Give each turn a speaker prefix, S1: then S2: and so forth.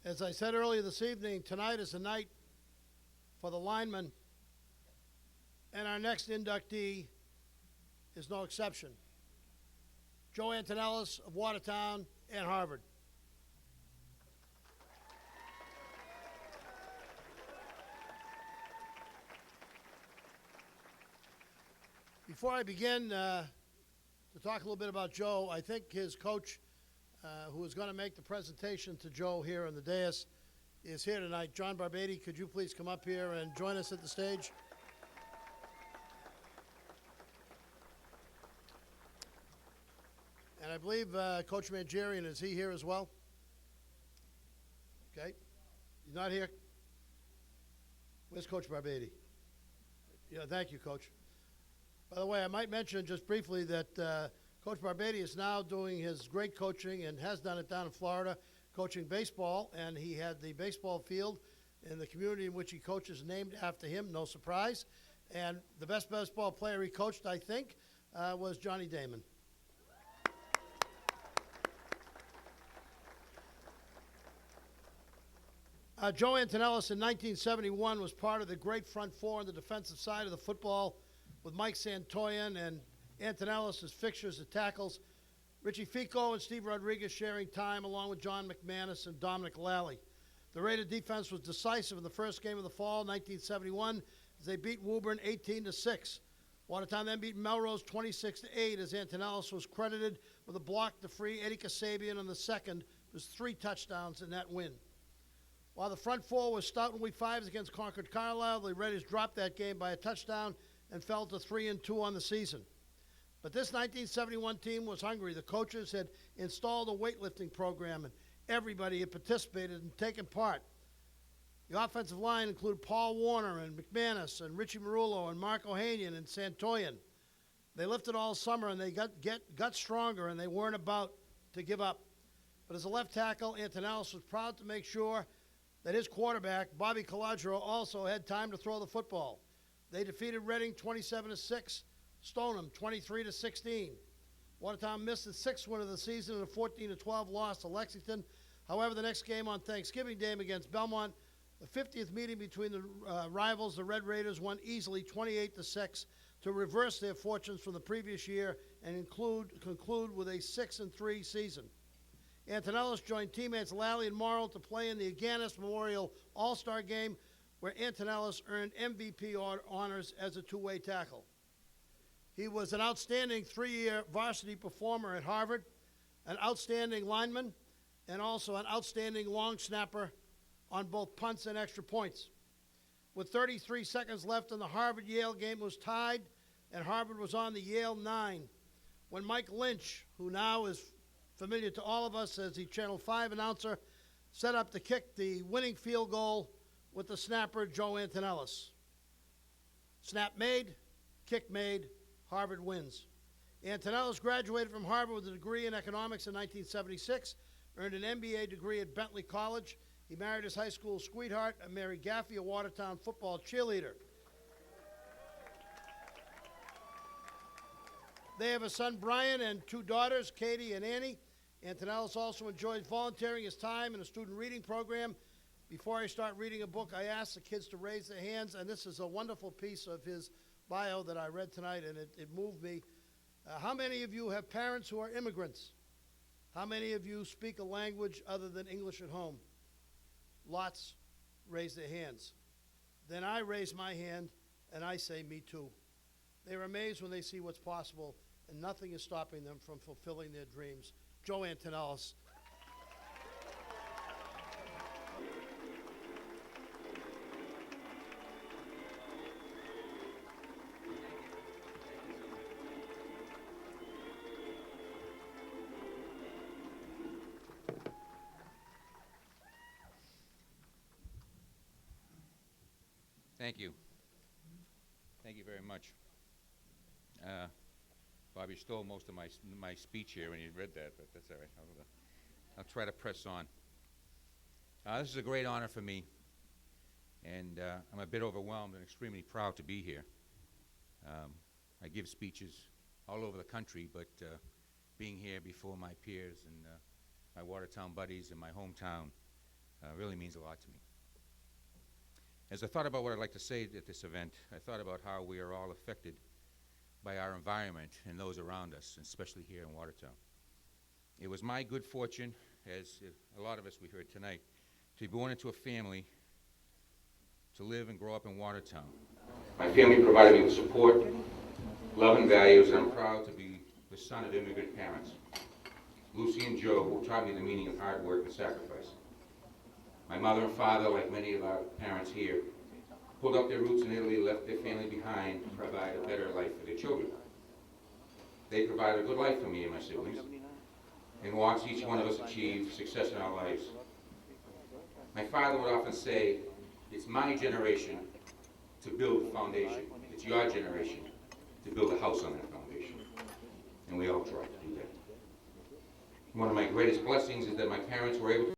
S1: As I said earlier this evening, tonight is a night for the linemen, and our next inductee is no exception. Joe Antonellis of Watertown and Harvard. Before I begin to talk a little bit about Joe, I think his coach, who is going to make the presentation to Joe here on the dais, is here tonight. John Barbady, could you please come up here and join us at the stage? And I believe Coach Mangierian, is he here as well? Okay. He's not here? Where's Coach Barbady? Yeah, thank you, Coach. By the way, I might mention just briefly that Coach Barbady is now doing his great coaching and has done it down in Florida, coaching baseball, and he had the baseball field in the community in which he coaches named after him, no surprise. And the best baseball player he coached, I think, was Johnny Damon. Joe Antonellis in 1971 was part of the great front four on the defensive side of the football with Mike Santoyan and Antonellis as fixtures and tackles, Richie Fico and Steve Rodriguez sharing time along with John McManus and Dominic Lally. The Raider defense was decisive in the first game of the fall, 1971, as they beat Woburn 18-6. Watertown then beat Melrose 26-8 as Antonellis was credited with a block to free Eddie Kasabian on the second. There's 3 touchdowns in that win. While the front four was stout in week 5 against Concord Carlisle, the Raiders dropped that game by a touchdown and fell to 3-2 on the season. But this 1971 team was hungry. The coaches had installed a weightlifting program, and everybody had participated and taken part. The offensive line included Paul Warner and McManus and Richie Marullo and Mark Ohanian and Santoyan. They lifted all summer, and they got stronger, and they weren't about to give up. But as a left tackle, Antonellis was proud to make sure that his quarterback, Bobby Colagero, also had time to throw the football. They defeated Reading 27-6, Stoneham 23-16. Watertown missed the 6th win of the season and a 14-12 loss to Lexington. However, the next game on Thanksgiving Day against Belmont, the 50th meeting between the rivals, the Red Raiders won easily 28-6 to reverse their fortunes from the previous year and conclude with a 6-3 season. Antonellis joined teammates Lally and Morrow to play in the Aganis Memorial All-Star Game, where Antonellis earned MVP honors as a two-way tackle. He was an outstanding 3-year varsity performer at Harvard, an outstanding lineman, and also an outstanding long snapper on both punts and extra points. With 33 seconds left in the Harvard-Yale game, was tied, and Harvard was on the Yale 9 when Mike Lynch, who now is familiar to all of us as the Channel 5 announcer, set up to kick the winning field goal with the snapper, Joe Antonellis. Snap made, kick made, Harvard wins. Antonellis graduated from Harvard with a degree in economics in 1976, earned an MBA degree at Bentley College. He married his high school sweetheart, Mary Gaffey, a Watertown football cheerleader. They have a son, Brian, and 2 daughters, Katie and Annie. Antonellis also enjoys volunteering his time in a student reading program. Before I start reading a book, I ask the kids to raise their hands, and this is a wonderful piece of his bio that I read tonight, and it moved me. How many of you have parents who are immigrants? How many of you speak a language other than English at home? Lots raise their hands. Then I raise my hand, and I say, me too. They're amazed when they see what's possible, and nothing is stopping them from fulfilling their dreams. Joe Antonellis.
S2: Thank you. Thank you very much. Bobby stole most of my speech here when he read that, but that's all right. I'll try to press on. This is a great honor for me, and I'm a bit overwhelmed and extremely proud to be here. I give speeches all over the country, but being here before my peers and my Watertown buddies in my hometown really means a lot to me. As I thought about what I'd like to say at this event, I thought about how we are all affected by our environment and those around us, especially here in Watertown. It was my good fortune, as a lot of us we heard tonight, to be born into a family, to live and grow up in Watertown. My family provided me with support, love, and values, and I'm proud to be the son of immigrant parents, Lucy and Joe, who taught me the meaning of hard work and sacrifice. My mother and father, like many of our parents here, pulled up their roots in Italy, left their family behind to provide a better life for their children. They provided a good life for me and my siblings, and watched each one of us achieve success in our lives. My father would often say, it's my generation to build a foundation. It's your generation to build a house on that foundation. And we all try to do that. One of my greatest blessings is that my parents were able to